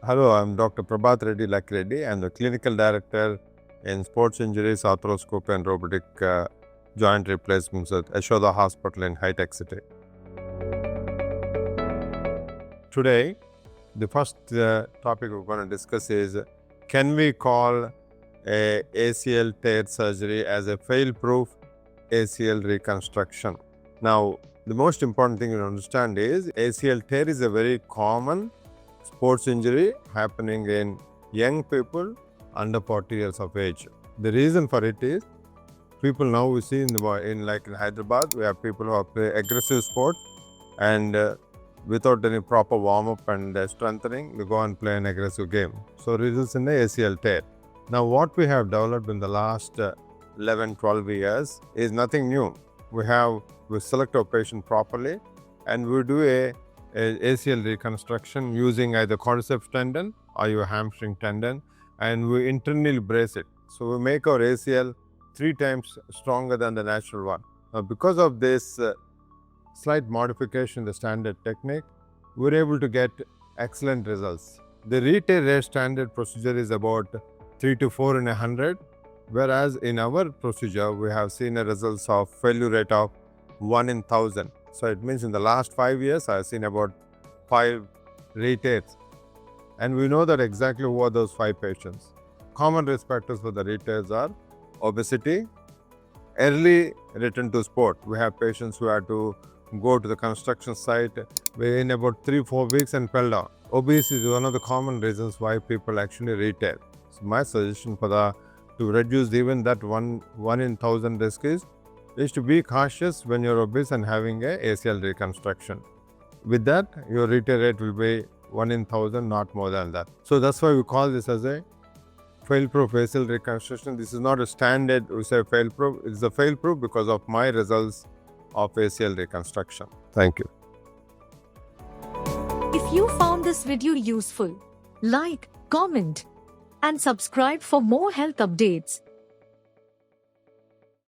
Hello, I'm Dr. Prabhat Reddy Lakkireddi. I'm the Clinical Director in Sports Injuries, Arthroscopic and Robotic Joint Replacements at Yashoda Hospital in Hitec City. Today, the first topic we're going to discuss is, can we call a ACL tear surgery as a fail-proof ACL reconstruction? Now, the most important thing to understand is ACL tear is a very common sports injury happening in young people under 40 years of age. The reason for it is people now we see in Hyderabad, we have people who play aggressive sports and without any proper warm-up and strengthening, they go and play an aggressive game. So results in the ACL tear. Now what we have developed in the last 11-12 years is nothing new. We select our patient properly and we do a ACL reconstruction using either quadriceps tendon or your hamstring tendon, and we internally brace it. So we make our ACL 3 times stronger than the natural one. Now because of this slight modification in the standard technique, we're able to get excellent results. The re-tear rate standard procedure is about 3 to 4 in 100, whereas in our procedure we have seen a results of failure rate of 1 in 1000. So it means in the last 5 years I have seen about 5 re-tears, and we know that exactly who are those 5 patients. Common risk factors for the re-tears are obesity, early return to sport. We have patients who had to go to the construction site in about 3-4 weeks and fell down. Obesity is one of the common reasons why people actually re-tear. So my suggestion to reduce even that 1 in 1000 risk is to be cautious when you're obese and having a ACL reconstruction. With that, your re-tear rate will be 1 in 1000, not more than that. So that's why we call this as a fail-proof ACL reconstruction. This is not a standard, we say fail-proof. It's a fail-proof because of my results of ACL reconstruction. Thank you. If you found this video useful, like, comment, and subscribe for more health updates.